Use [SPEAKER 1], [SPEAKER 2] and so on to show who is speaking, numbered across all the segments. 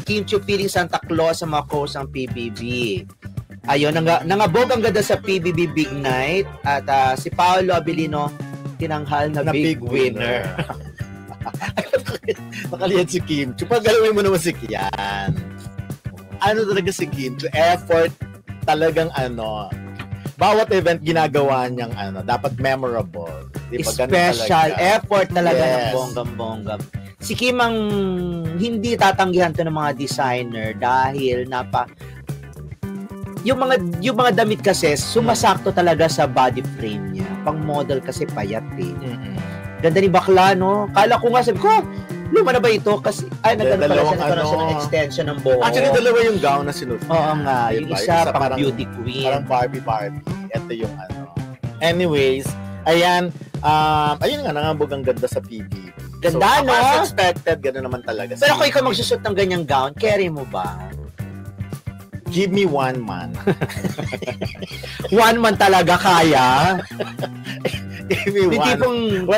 [SPEAKER 1] Kim Chiu feeling Santa Claus sa mga host ng PBB. Ayun, nangabog ang ganda sa PBB Big Night at si Paolo Abilino tinanghal na big winner.
[SPEAKER 2] Nakaliyan si Kim Chiu. Pagalawin mo naman si Kian. Ano talaga si Kim Chiu? Effort talagang bawat event ginagawa niyang dapat memorable. Diba?
[SPEAKER 1] Special effort talaga ng bonggang-bongga. Si Kim ang hindi tatanggihan to ng mga designer dahil yung mga damit kasi sumasakto talaga sa body frame niya. Pang model kasi payat eh. Ganda ni bakla, no? Kala ko nga, sabi ko, luma na ba ito? Kasi, nagkaroon siya ng extension ng buhok.
[SPEAKER 2] Actually, dalawa yung gown na sinuot.
[SPEAKER 1] Oo nga. Yung isa pang beauty queen.
[SPEAKER 2] Parang Barbie. Ito yung Anyways, ayun nga, nangambog ang ganda sa PBB.
[SPEAKER 1] Ganda, no?
[SPEAKER 2] As expected, gano'n naman talaga.
[SPEAKER 1] Pero kung ikaw magsusot ng ganyang gown, carry mo ba?
[SPEAKER 2] Give me 1 month.
[SPEAKER 1] 1 month talaga kaya?
[SPEAKER 2] Give me 1 month.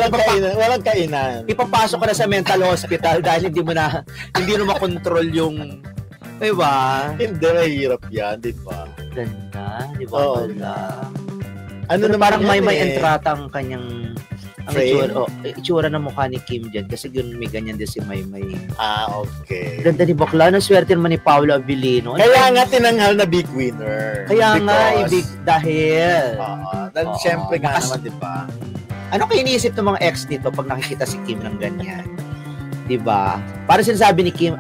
[SPEAKER 2] Walang kainan.
[SPEAKER 1] Ipapasok ka na sa mental hospital dahil hindi mo makontrol yung... Diba?
[SPEAKER 2] Hindi, mahirap yan, di ba?
[SPEAKER 1] Ganda, di ba?
[SPEAKER 2] Oo.
[SPEAKER 1] Ano naman parang may entrata ang kanyang itsura ng mukha ni Kim dyan kasi may ganyan din si Maymay.
[SPEAKER 2] Okay.
[SPEAKER 1] Ganda ni bakla. Swerte naman ni Paolo Abilino.
[SPEAKER 2] Kaya nga tinanghal na big winner.
[SPEAKER 1] Kaya nga, dahil.
[SPEAKER 2] Siyempre nga naman, di ba?
[SPEAKER 1] Ano kayo iniisip ng mga ex nito pag nakikita si Kim ng ganyan? Di ba? Parang sinasabi ni Kim,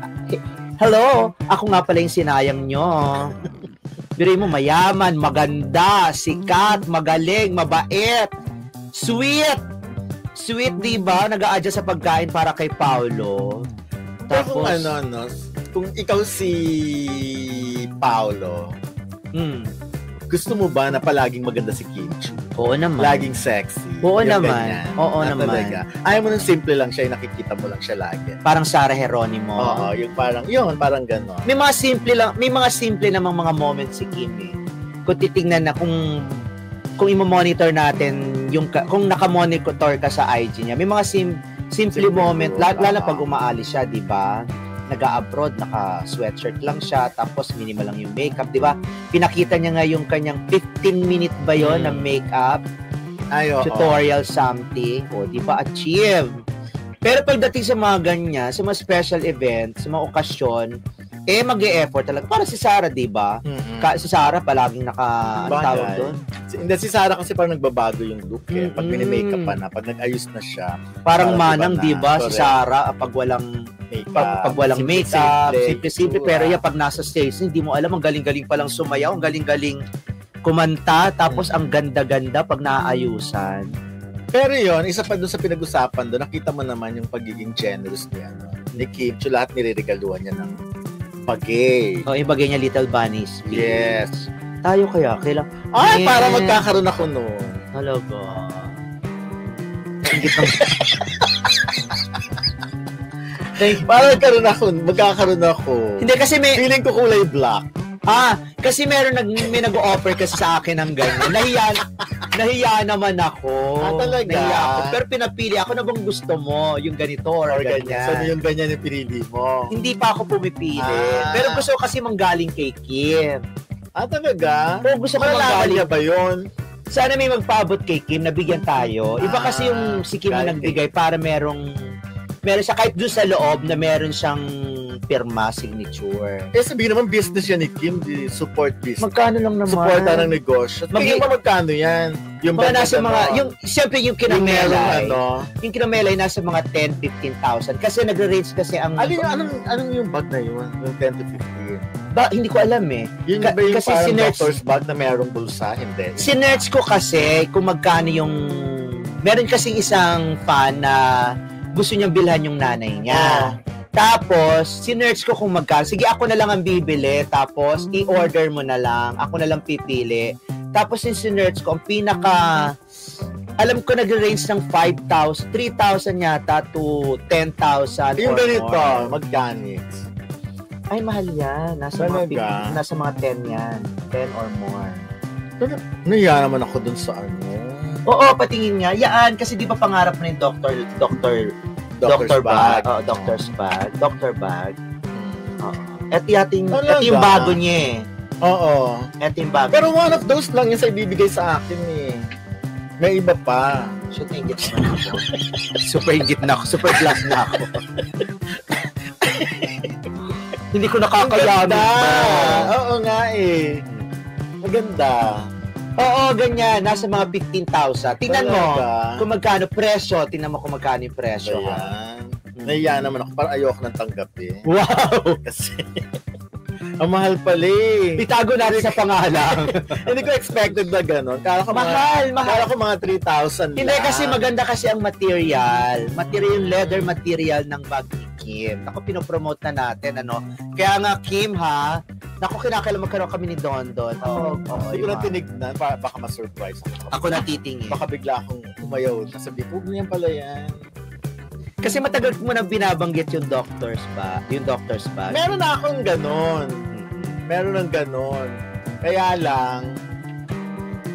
[SPEAKER 1] hello, ako nga pala yung sinayang nyo. Pero mo, mayaman, maganda, sikat, magaling, mabait, sweet, di ba? Nag-a-adjust sa pagkain para kay Paolo.
[SPEAKER 2] Tapos, kung ikaw si Paolo, gusto mo ba na palaging maganda si Kim Chiu?
[SPEAKER 1] Oo naman.
[SPEAKER 2] Laging sexy?
[SPEAKER 1] Oo naman. Oo naman.
[SPEAKER 2] Talaga. Ayaw mo nung simple lang siya, nakikita mo lang siya lagi.
[SPEAKER 1] Parang Sarah Geronimo.
[SPEAKER 2] Oo, parang gano'n.
[SPEAKER 1] May mga simple namang mga moments si Kim eh. Kung titingnan na kung i-monitor natin kung naka-monitor ka sa IG niya, may mga simple moment, lalo pag umaalis siya, di ba? Nag-a-abroad, naka-sweatshirt lang siya, tapos minimal lang yung makeup, di ba? Pinakita niya nga yung kanyang 15-minute ba yun na makeup? Tutorial something. O, di ba? Achieve. Pero pagdating sa mga ganyan, sa mga special event, sa mga okasyon, mag-e-effort talaga. Para si Sarah, di ba? Si Sarah palaging tawag doon?
[SPEAKER 2] Si Sarah kasi parang nagbabago yung look eh. Pag mini-makeup pa na, pag nag-ayos na siya.
[SPEAKER 1] Parang manang, di ba? Si Sarah, pag walang makeup, simple-simple. Pero pag nasa stage, hindi mo alam, ang galing-galing palang sumayaw, ang galing-galing kumanta, tapos ang ganda-ganda pag naaayusan.
[SPEAKER 2] Pero yon, isa pa doon sa pinag-usapan doon, nakita mo naman yung pagiging generous ni Kim Chiu, lahat nireregaluhan niya ng bagay.
[SPEAKER 1] Yung bagay niya, Little Bunnies.
[SPEAKER 2] Yes.
[SPEAKER 1] Tayo kailang...
[SPEAKER 2] para magkakaroon ako noon.
[SPEAKER 1] Halaga.
[SPEAKER 2] Para magkakaroon ako.
[SPEAKER 1] Hindi kasi
[SPEAKER 2] feeling ko kulay black.
[SPEAKER 1] Kasi may nag-o-offer kasi sa akin ng ganyan. Nahiya naman ako.
[SPEAKER 2] Talaga?
[SPEAKER 1] Nahiya ako. Pero pinapili ako na bang gusto mo, yung ganito or ganyan.
[SPEAKER 2] So, yung ganyan yung pinili mo?
[SPEAKER 1] Hindi pa ako pumipili. Pero gusto ko kasi manggaling kay Kim.
[SPEAKER 2] Talaga?
[SPEAKER 1] Oo, gusto ko manggaling.
[SPEAKER 2] Niya ba yun?
[SPEAKER 1] Sana may magpaabot kay Kim, nabigyan tayo. Iba kasi yung si Kim na nagbigay para meron siya kahit doon sa loob na meron siyang pirma, signature.
[SPEAKER 2] Sabihin naman business yan ni Kim, support business.
[SPEAKER 1] Magkano lang naman?
[SPEAKER 2] Supporta ng negosyo. Magkano yan? Yung
[SPEAKER 1] mga nasa siyempre yung kinamelay. Yung kinamelay nasa mga 10,000-15,000 kasi nagre-range kasi ang...
[SPEAKER 2] Anong yung bag na yun? Yung 10 to 15?
[SPEAKER 1] Hindi ko alam eh.
[SPEAKER 2] Yun ba yung kasi parang doctor's bag na mayroong bulsa? Hindi.
[SPEAKER 1] Sinerch ko kasi kung magkano yung... Meron kasing isang fan na gusto niyang bilhan yung nanay niya. Tapos, sinerch ko kung magkano. Sige, ako na lang ang bibili. Tapos, i-order mo na lang. Ako na lang pipili. Tapos, yung sinerch ko, ang alam ko nag-range ng 5,000, 3,000 yata to 10,000
[SPEAKER 2] yung ganito, mag-Ganix.
[SPEAKER 1] Ay, mahal yan. Nasa mga 10 yan. 10 or more.
[SPEAKER 2] Naya naman ako dun sa
[SPEAKER 1] Oo, patingin nga. Yaan, kasi di ba pangarap mo yung doctor bag? Doctor's bag. Oo. Ito
[SPEAKER 2] Talaga?
[SPEAKER 1] yung bago niya eh.
[SPEAKER 2] Oo.
[SPEAKER 1] Ito yung bago.
[SPEAKER 2] Pero one of those lang yung sa ibibigay sa akin eh. May iba pa.
[SPEAKER 1] Shit, nainggit naman ako. Super inggit na ako. Super glass na ako. Hindi ko nakakayanin ba?
[SPEAKER 2] Oo nga eh. Maganda.
[SPEAKER 1] Oo, ganyan. Nasa mga 15,000. Tingnan mo
[SPEAKER 2] Talaga?
[SPEAKER 1] kung magkano presyo. Tingnan mo kung magkano yung presyo.
[SPEAKER 2] Ayan. Nahiya naman ako. Parang ayoko nang tanggapin.
[SPEAKER 1] Wow!
[SPEAKER 2] Kasi ang mahal pala eh.
[SPEAKER 1] Itago natin sa pangalan.
[SPEAKER 2] Hindi ko expected na gano'n. Kala ko
[SPEAKER 1] Mahal.
[SPEAKER 2] Kala ko mga 3,000
[SPEAKER 1] Hindi kasi maganda kasi ang material. Yung leather material ng bag ni Kim. Ako pinopromote na natin, ano. Kaya nga, Kim, ha? Naku, kinakailan magkaroon kami ni Dondon.
[SPEAKER 2] Hindi ko na tinignan. Baka ma-surprise ako.
[SPEAKER 1] Ako natitingin.
[SPEAKER 2] Baka bigla akong umayaw. Sabi, huwag niyan pala yan.
[SPEAKER 1] Kasi matagal mo nang binabanggit yung doctor's bag.
[SPEAKER 2] Meron na akong ganon. Meron ng ganon. Kaya lang,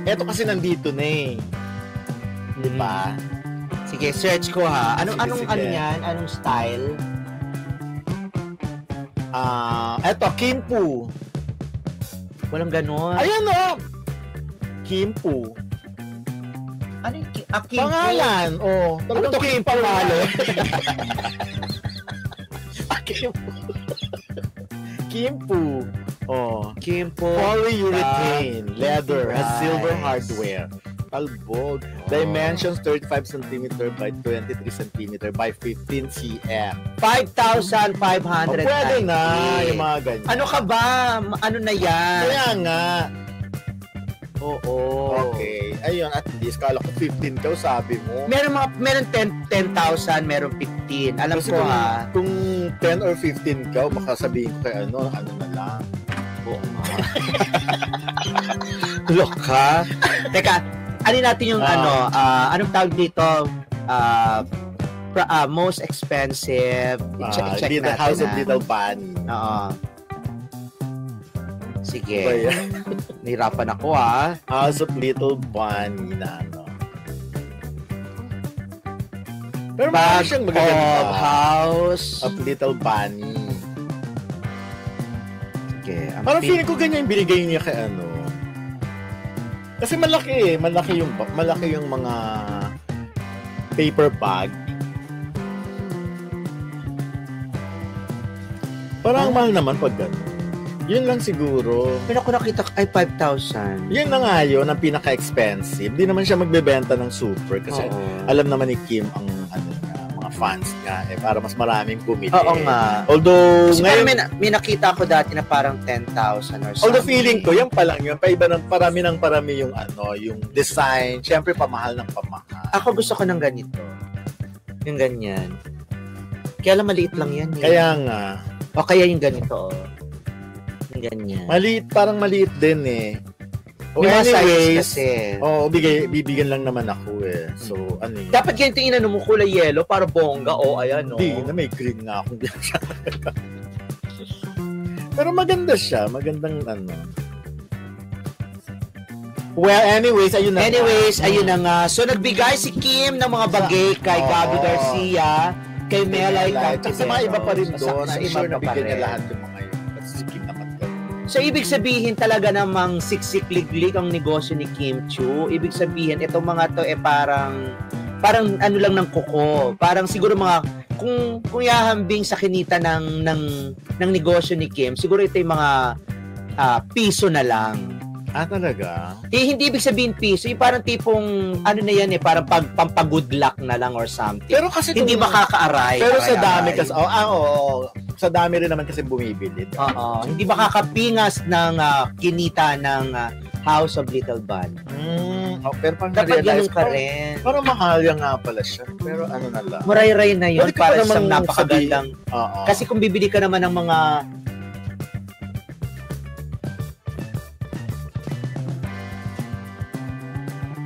[SPEAKER 2] eto kasi nandito na eh. Diba?
[SPEAKER 1] Sige, search ko ha. Anong
[SPEAKER 2] Sige.
[SPEAKER 1] yan? Anong style?
[SPEAKER 2] Eto, Kimpu.
[SPEAKER 1] Walang ganon.
[SPEAKER 2] Ayan o! Kimpu.
[SPEAKER 1] Ano yung Kim?
[SPEAKER 2] Pangalan. Oh,
[SPEAKER 1] Ano to Kim pangalan?
[SPEAKER 2] Kimpu. Kimpu. Oh.
[SPEAKER 1] Kimpo.
[SPEAKER 2] Polyurethane. Leather. Has
[SPEAKER 1] Right.
[SPEAKER 2] silver hardware. Talbog. Dimensions 35 cm by 23 cm by 15 cm.
[SPEAKER 1] 5,500.
[SPEAKER 2] Pwede na yung mga ganyan.
[SPEAKER 1] Ano ka ba? Ano na yan?
[SPEAKER 2] Kaya nga.
[SPEAKER 1] Oo.
[SPEAKER 2] Okay. Ayun, at least kala ko 15 ka, sabi mo.
[SPEAKER 1] Meron 10,000, meron 15. Alam
[SPEAKER 2] Kasi
[SPEAKER 1] ko ha.
[SPEAKER 2] kung 10 or 15 ka, baka sabihin ko kay ano na lang.
[SPEAKER 1] Oo nga. Loka. Teka, ano natin yung anong tawag dito? Most expensive. Check
[SPEAKER 2] Little
[SPEAKER 1] natin.
[SPEAKER 2] House of Little Bunny.
[SPEAKER 1] Oo. Sige.
[SPEAKER 2] Ba yan?
[SPEAKER 1] Nahirapan ako ha.
[SPEAKER 2] House of Little Bunny na ano. Pero
[SPEAKER 1] Bag
[SPEAKER 2] siyang
[SPEAKER 1] of
[SPEAKER 2] magaganda.
[SPEAKER 1] House.
[SPEAKER 2] Of Little Bunny.
[SPEAKER 1] Okay.
[SPEAKER 2] Parang feeling ko ganyan yung binigay niya kay ano. Kasi malaki eh. Malaki yung mga paper bag. Parang mahal naman pag gano'n. Yun lang siguro.
[SPEAKER 1] Pero ako nakita ay 5,000.
[SPEAKER 2] Yun na nga yun, ang pinaka-expensive. Di naman siya magbebenta ng super kasi alam naman ni Kim ang mga fans nga para mas maraming bumili.
[SPEAKER 1] Oo nga.
[SPEAKER 2] Although
[SPEAKER 1] Kasi
[SPEAKER 2] ngayon,
[SPEAKER 1] may nakita ako dati na parang 10,000 or something.
[SPEAKER 2] although feeling ko yan pa lang yun, paiba ng parami yung yung design. Syempre pamahal ng pamahal.
[SPEAKER 1] Ako gusto ko ng ganito. Yung ganyan. Kaya lang maliit lang yan.
[SPEAKER 2] Kaya nga,
[SPEAKER 1] O kaya yung ganito. Yung ganyan.
[SPEAKER 2] parang maliit din eh.
[SPEAKER 1] May mga size
[SPEAKER 2] Anyways,
[SPEAKER 1] kasi.
[SPEAKER 2] bibigyan lang naman ako eh. So, ano yun?
[SPEAKER 1] Dapat ganito yung inano mo, kulay yellow para bongga. O, ayan, no?
[SPEAKER 2] Hindi, na may green nga akong siya. Pero maganda siya. Magandang ano. Well, anyways, ayun na.
[SPEAKER 1] Ayun na nga. So, nagbigay si Kim ng mga bagay kay Gabby Garcia, kay Melay
[SPEAKER 2] At sa mga iba pa rin doon.
[SPEAKER 1] Sa
[SPEAKER 2] I'm
[SPEAKER 1] iba
[SPEAKER 2] sure
[SPEAKER 1] pa
[SPEAKER 2] nabigyan niya
[SPEAKER 1] rin.
[SPEAKER 2] lahat yung mga yun. Kasi si Kim naman ganun.
[SPEAKER 1] So, ibig sabihin talaga namang siksik-liglig ang negosyo ni Kim Chiu. Ibig sabihin, itong mga to parang ano lang ng kuko. Parang siguro mga, kung ihahambing sa kinita ng negosyo ni Kim, siguro ito yung mga piso na lang.
[SPEAKER 2] Talaga?
[SPEAKER 1] Hindi ibig sabihin piso. Yung parang tipong, ano na yan parang pampagood luck na lang or something.
[SPEAKER 2] Pero kasi
[SPEAKER 1] hindi makaka-aray.
[SPEAKER 2] Pero sa dami kasi, sa dami rin naman kasi bumibili.
[SPEAKER 1] Oo. Hindi makakapingas ng kinita ng House of Little Bunny.
[SPEAKER 2] Pero pang
[SPEAKER 1] Dapat ganun
[SPEAKER 2] na-realize
[SPEAKER 1] ka rin.
[SPEAKER 2] Parang mahal yan nga pala siya. Pero ano na lang.
[SPEAKER 1] Muray-ray na yun
[SPEAKER 2] Pwede ka
[SPEAKER 1] para
[SPEAKER 2] pa
[SPEAKER 1] sa
[SPEAKER 2] namang
[SPEAKER 1] napakagandang.
[SPEAKER 2] Oo.
[SPEAKER 1] Kasi kung bibili ka naman ng mga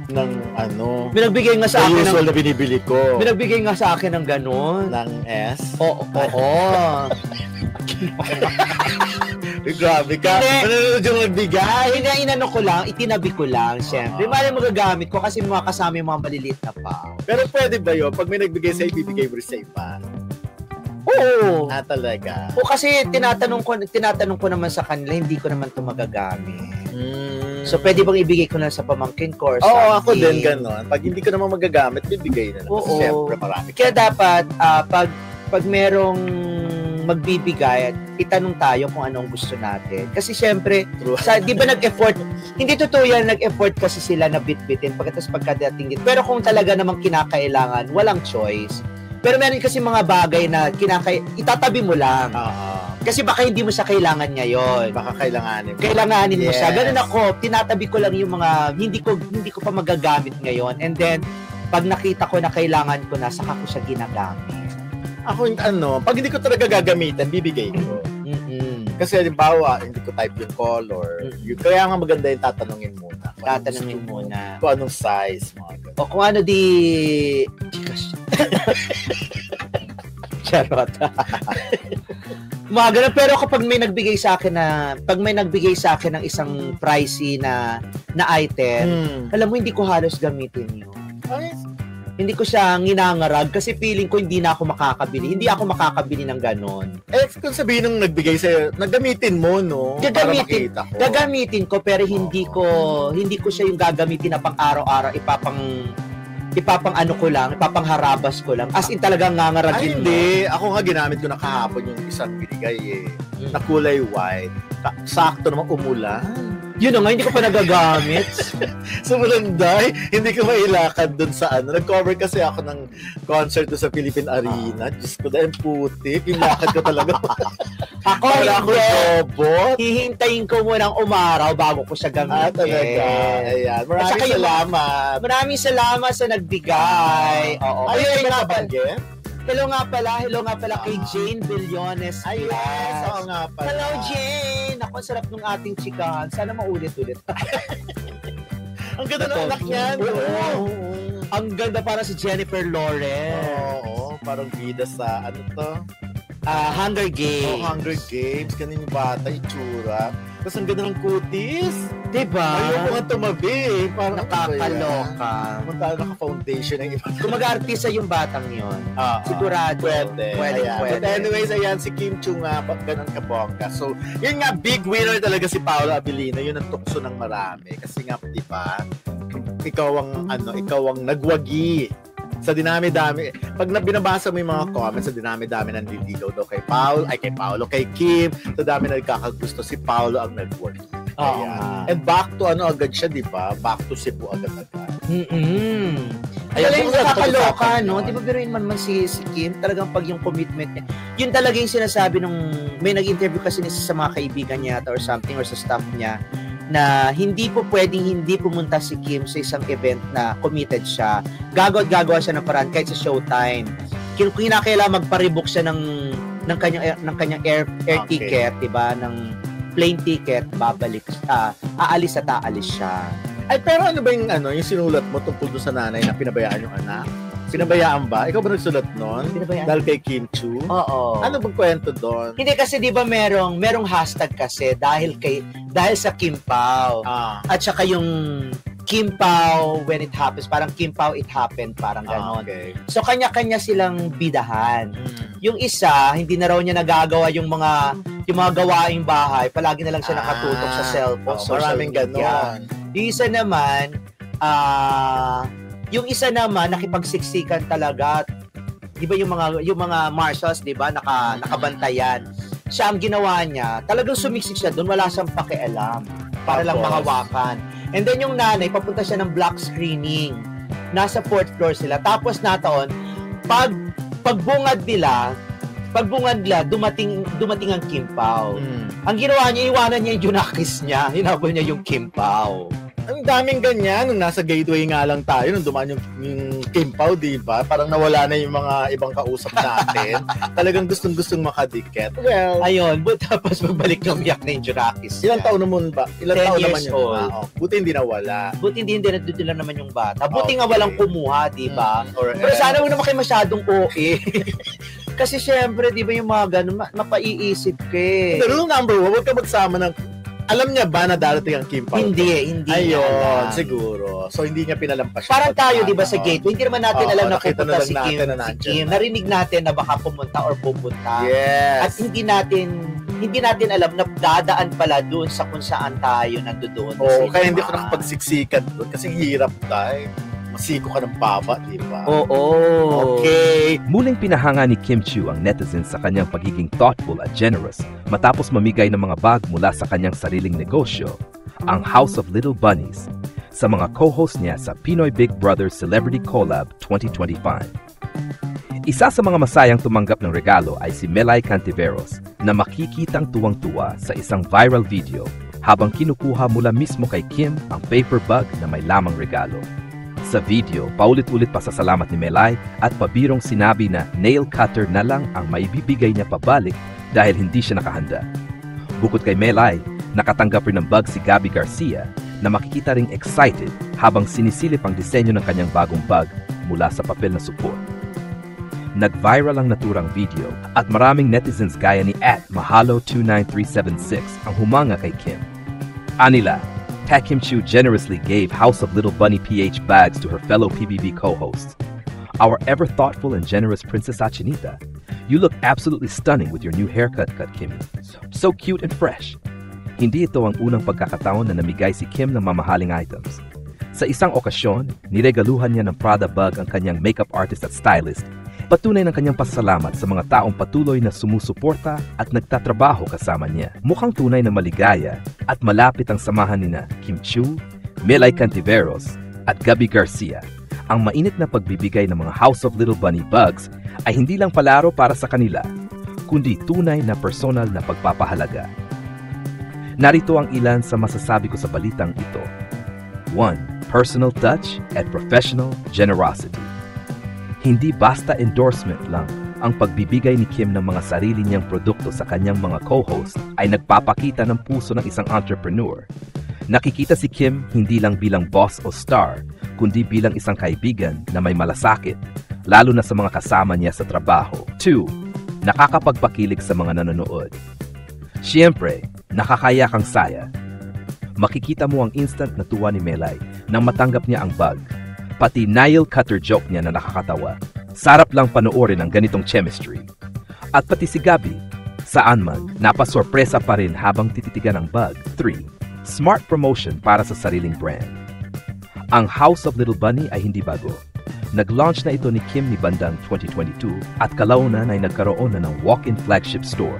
[SPEAKER 2] ng ano,
[SPEAKER 1] binagbigay nga sa akin
[SPEAKER 2] usual na binibili ko.
[SPEAKER 1] Binagbigay nga sa akin ng ganun.
[SPEAKER 2] Ng S.
[SPEAKER 1] Oo.
[SPEAKER 2] Grabe ka.
[SPEAKER 1] Hindi.
[SPEAKER 2] Manonood yung nagbigay.
[SPEAKER 1] Inano ko lang, itinabi ko lang, syempre. Mali magagamit ko kasi mga kasama yung mga maliliit na pa.
[SPEAKER 2] Pero pwede ba yun? Pag may nagbigay sa'yo, bibigay mo rin sa iba.
[SPEAKER 1] Oo.
[SPEAKER 2] Talaga.
[SPEAKER 1] O kasi tinatanong ko naman sa kanila, hindi ko naman 'to magagamit. So, pwede bang ibigay ko na sa pamangkin ko or
[SPEAKER 2] Oo, ako
[SPEAKER 1] something?
[SPEAKER 2] din ganon. Pag hindi ko naman magagamit, bibigay na lang. Kasi
[SPEAKER 1] Oo.
[SPEAKER 2] syempre marami.
[SPEAKER 1] Kaya dapat, pag merong magbibigay, itanong tayo kung anong gusto natin. Kasi syempre, di ba nag-effort? Hindi totoo yan, nag-effort kasi sila na bit-bitin pagkatapos pagkadating dito. Pero kung talaga namang kinakailangan, walang choice. Pero meron kasi mga bagay na itatabi mo lang. Kasi baka hindi mo siya kailangan ngayon.
[SPEAKER 2] Baka kailanganin mo.
[SPEAKER 1] Kailanganin mo siya. Ganun ako, tinatabi ko lang yung mga hindi ko pa magagamit ngayon. And then, pag nakita ko na kailangan ko na, saka ko siya ginagamit.
[SPEAKER 2] Ako, pag hindi ko talaga gagamitan, bibigay ko. Kasi halimbawa, hindi ko type yung color. Kaya nga maganda yung tatanungin muna.
[SPEAKER 1] Tatanungin muna.
[SPEAKER 2] Kung anong size, mga ganun.
[SPEAKER 1] O kung ano di... Charot. Mga ganun. Pero kapag may nagbigay sa akin ng isang pricey na item, alam mo, hindi ko halos gamitin yun. Hindi ko siya nginangarag kasi feeling ko hindi na ako makakabili. Hindi ako makakabili ng ganon.
[SPEAKER 2] Kung sabihin nung nagbigay sa'yo, nagamitin mo, no?
[SPEAKER 1] Gagamitin ko, pero hindi ko siya yung gagamitin na pang araw-araw, ipapang ano ko lang, ipapangharabas ko lang. As in talagang ngangaragin mo.
[SPEAKER 2] Hindi. Ako nga ginamit ko na kahapon yung isang binigay na kulay white. Sakto naman umulan.
[SPEAKER 1] Yun nga, hindi ko pa nagagamit.
[SPEAKER 2] Sumulanday, hindi ko mailakad dun sa Nag-cover kasi ako ng concert doon sa Philippine Arena. Diyos ko, dahil putik. Yung lakad ko talaga.
[SPEAKER 1] Ako,
[SPEAKER 2] robot.
[SPEAKER 1] Hihintayin ko munang umaraw bago ko siya gamitin.
[SPEAKER 2] Talaga. Ayan. Maraming salamat.
[SPEAKER 1] Maraming salamat sa nagbigay. Oo.
[SPEAKER 2] Ayun, nga banggit?
[SPEAKER 1] Hello nga pala kay Jane Billones.
[SPEAKER 2] Ay, yes. Oo nga pala.
[SPEAKER 1] Hello, Jane! Ako, sarap ng ating chikahan. Sana maulit-ulit.
[SPEAKER 2] Ang ganda ng anak niyan.
[SPEAKER 1] Oo. Ang ganda para si Jennifer Lawrence.
[SPEAKER 2] Oo, parang bida sa,
[SPEAKER 1] Hunger Games.
[SPEAKER 2] Hunger Games. Ganun yung bata, itsura. Tapos ang ganda ng kutis.
[SPEAKER 1] Diba?
[SPEAKER 2] Ayoko nga tumabi. Parang
[SPEAKER 1] nakakaloka.
[SPEAKER 2] Punta naka-foundation ng iba.
[SPEAKER 1] Kung mag-artista yung batang yun, sigurado. Pwede.
[SPEAKER 2] But anyways, ayan, si Kim Chu nga, ganun kabongga. So, yun nga, big winner talaga si Paolo Abilino. Yun ang tukso ng marami. Kasi nga, di ba, ikaw ang nagwagi sa dinami-dami. Pag binabasa mo yung mga comments, sa dinami-dami nandiligaw daw kay Paolo, kay Kim, sa dami na nagkakagusto, si Paolo ang nag-work. And back to agad siya, di ba? Back to Cebu agad-agad.
[SPEAKER 1] Ayan, yung nakakaloka, no? Di ba biruin man si Kim, talagang pag yung commitment niya, yun talaga yung sinasabi nung, may nag-interview kasi sa mga kaibigan niya or something, or sa staff niya, na hindi po pwedeng hindi pumunta si Kim sa isang event na committed siya. Gagawa siya ng paraan kahit sa showtime. Kinakailangan magpa-rebook siya ng kanyang air ticket, 'di ba? Ng plane ticket, babalik aalis siya.
[SPEAKER 2] Ay, pero ano ba yung sinulat mo tungkol doon sa nanay na pinabayaan yung anak? Pinabayaan ba? Ikaw ba nagsulat nun? Dahil kay Kim Chu?
[SPEAKER 1] Oo.
[SPEAKER 2] Ano bang kwento doon?
[SPEAKER 1] Hindi kasi 'di ba merong hashtag kasi dahil sa Kim Pao. At saka yung Kim Pao when it happens, parang Kim Pao it happened, parang gano'n.
[SPEAKER 2] Okay.
[SPEAKER 1] So kanya-kanya silang bidahan. Yung isa, hindi na raw niya nagagawa yung mga gawaing bahay, palagi na lang siya nakatutok sa cellphone, social
[SPEAKER 2] maraming
[SPEAKER 1] media.
[SPEAKER 2] Ganon.
[SPEAKER 1] Yung isa naman nakipagsiksikan talaga. 'Di ba yung mga marshals, 'di ba, nakabantayan. Siya ang ginawa niya, talagang sumiksik siya doon, wala siyang pakialam para lang mahawakan. And then yung nanay, papunta siya ng block screening. Nasa 4th floor sila. Tapos nataon, pagbungad nila, dumating ang Kim Pao. Ang ginawa niya, iwanan niya yung Junakis niya. Hinabol niya yung Kim Pao.
[SPEAKER 2] Ang daming ganyan. Nung nasa gateway nga lang tayo, nung dumaan yung Kim Pao, di ba? Parang nawala na yung mga ibang kausap natin. Talagang gustong-gustong makadikit. Well,
[SPEAKER 1] ayun, but tapos magbalik ng umiyak na yung Junakis.
[SPEAKER 2] Ilang taon naman ba? Ilang taon naman yun? Buti hindi nawala.
[SPEAKER 1] Buti hindi nandun naman yung bata. Buti nga walang kumuha, di ba? Pero sana huwag naman kayo masyadong OA. Kasi syempre, di ba yung mga ganun, mapaiisip ka eh.
[SPEAKER 2] The rule number 1, huwag ka magsama ng Alam niya ba na darating ang Kim Pao?
[SPEAKER 1] Hindi niya alam.
[SPEAKER 2] Siguro. So, hindi niya pinalampas.
[SPEAKER 1] Parang tayo, di ba, sa gateway, hindi naman natin alam na
[SPEAKER 2] nakita
[SPEAKER 1] pupunta
[SPEAKER 2] na
[SPEAKER 1] si
[SPEAKER 2] lang
[SPEAKER 1] Kim.
[SPEAKER 2] natin na
[SPEAKER 1] Si
[SPEAKER 2] nandiyan
[SPEAKER 1] Kim.
[SPEAKER 2] na.
[SPEAKER 1] Narinig natin na baka pumunta or pupunta.
[SPEAKER 2] Yes.
[SPEAKER 1] At hindi natin alam na dadaan pala doon sa kung saan tayo nandoon.
[SPEAKER 2] Kaya hindi ko nakapagsiksikan doon kasi hirap tayo. Masiko ka ng baba, di ba?
[SPEAKER 1] Oo.
[SPEAKER 2] Okay.
[SPEAKER 3] Muling pinahanga ni Kim Chiu ang netizens sa kanyang pagiging thoughtful at generous matapos mamigay ng mga bag mula sa kanyang sariling negosyo, ang House of Little Bunnies, sa mga co-host niya sa Pinoy Big Brother Celebrity Collab 2025. Isa sa mga masayang tumanggap ng regalo ay si Melay Cantiveros na makikitang tuwang-tuwa sa isang viral video habang kinukuha mula mismo kay Kim ang paper bag na may lamang regalo. Sa video, paulit-ulit pasasalamat ni Melay at pabirong sinabi na nail cutter na lang ang maibibigay niya pabalik dahil hindi siya nakahanda. Bukod kay Melay, nakatanggap rin ng bag si Gabby Garcia na makikita ring excited habang sinisilip ang disenyo ng kanyang bagong bag mula sa papel na support. Nag-viral ang naturang video at maraming netizens gaya ni @mahalo29376 ang humanga kay Kim. Anila, Kim Chiu generously gave House of Little Bunny PH bags to her fellow PBB co-hosts. Our ever thoughtful and generous Princess Achinita, you look absolutely stunning with your new haircut, Kimmy. So cute and fresh. Hindi ito ang unang pagkakataon na namigay si Kim ng mamahaling items. Sa isang okasyon, niregaluhan niya ng Prada bag ang kanyang makeup artist at stylist. Patunay ng kanyang pasasalamat sa mga taong patuloy na sumusuporta at nagtatrabaho kasama niya. Mukhang tunay na maligaya at malapit ang samahan nina Kim Chiu, Melay Cantiveros at Gabby Garcia. Ang mainit na pagbibigay ng mga House of Little Bunny bags ay hindi lang palaro para sa kanila, kundi tunay na personal na pagpapahalaga. Narito ang ilan sa masasabi ko sa balitang ito. 1. Personal touch and professional generosity. Hindi basta endorsement lang, ang pagbibigay ni Kim ng mga sarili niyang produkto sa kanyang mga co-host ay nagpapakita ng puso ng isang entrepreneur. Nakikita si Kim hindi lang bilang boss o star, kundi bilang isang kaibigan na may malasakit, lalo na sa mga kasama niya sa trabaho. 2. Nakakapagpakilig sa mga nanonood. Siyempre, nakakaya kang saya. Makikita mo ang instant na tuwa ni Melay nang matanggap niya ang bag. Pati nail cutter joke niya na nakakatawa. Sarap lang panoorin ang ganitong chemistry. At pati si Gabby, saan man, napasorpresa pa rin habang tititigan ang bag. 3. Smart promotion para sa sariling brand. Ang House of Little Bunny ay hindi bago. Nag-launch na ito ni Kim ni bandang 2022 at kalaunan ay nagkaroon na ng walk-in flagship store.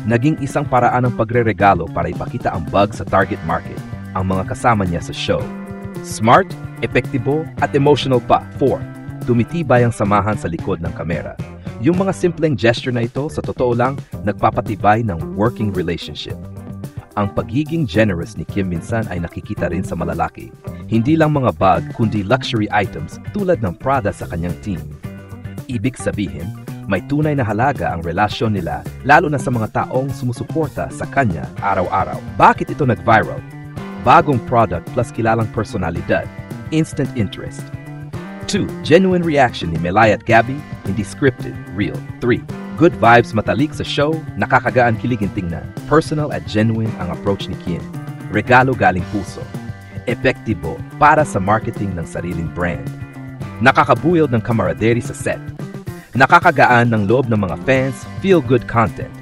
[SPEAKER 3] Naging isang paraan ng pagre-regalo para ipakita ang bag sa target market, ang mga kasama niya sa show. Smart, epektibo at emotional pa. 4. Tumitibay ang samahan sa likod ng kamera. Yung mga simpleng gesture na ito, sa totoo lang, nagpapatibay ng working relationship. Ang pagiging generous ni Kim minsan ay nakikita rin sa malalaki. Hindi lang mga bag, kundi luxury items tulad ng Prada sa kanyang team. Ibig sabihin, may tunay na halaga ang relasyon nila, lalo na sa mga taong sumusuporta sa kanya araw-araw. Bakit ito nag-viral? Bagong product plus kilalang personalidad. Instant interest. 2. Genuine reaction ni Melay at Gabby, hindi scripted, real. 3. Good vibes matalik sa show, nakakagaan kiligin tingnan. Personal at genuine ang approach ni Kim. Regalo galing puso. Epektibo para sa marketing ng sariling brand. Nakakabuyod ng camaraderie sa set. Nakakagaan ng loob ng mga fans, feel-good content.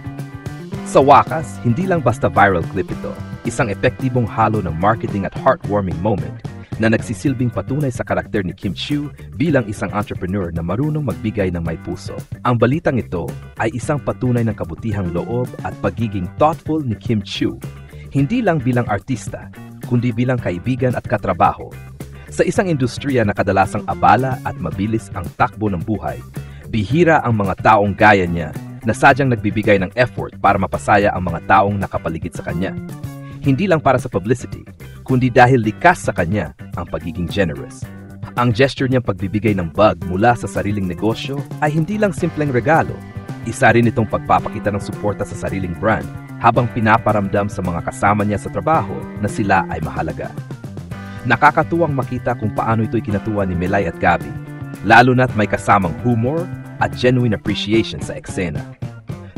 [SPEAKER 3] Sa wakas, hindi lang basta viral clip ito. Isang epektibong halo ng marketing at heartwarming moment na nagsisilbing patunay sa karakter ni Kim Chiu bilang isang entrepreneur na marunong magbigay ng may puso. Ang balitang ito ay isang patunay ng kabutihang loob at pagiging thoughtful ni Kim Chiu, hindi lang bilang artista, kundi bilang kaibigan at katrabaho. Sa isang industriya na kadalasang abala at mabilis ang takbo ng buhay, bihira ang mga taong gaya niya na sadyang nagbibigay ng effort para mapasaya ang mga taong nakapaligid sa kanya. Hindi lang para sa publicity, kundi dahil likas sa kanya ang pagiging generous. Ang gesture niyang pagbibigay ng bag mula sa sariling negosyo ay hindi lang simpleng regalo. Isa rin itong pagpapakita ng suporta sa sariling brand habang pinaparamdam sa mga kasama niya sa trabaho na sila ay mahalaga. Nakakatuwang makita kung paano ito'y kinatuwa ni Melay at Gabby, lalo na't may kasamang humor at genuine appreciation sa eksena.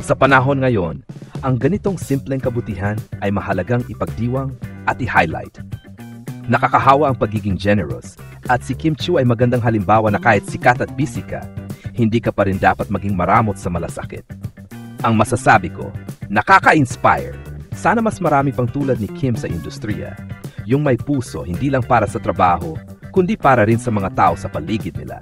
[SPEAKER 3] Sa panahon ngayon, ang ganitong simpleng kabutihan ay mahalagang ipagdiwang at i-highlight. Nakakahawa ang pagiging generous at si Kim Chiu ay magandang halimbawa na kahit sikat at busy ka, hindi ka pa rin dapat maging maramot sa malasakit. Ang masasabi ko, nakaka-inspire. Sana mas marami pang tulad ni Kim sa industriya. Yung may puso hindi lang para sa trabaho, kundi para rin sa mga tao sa paligid nila.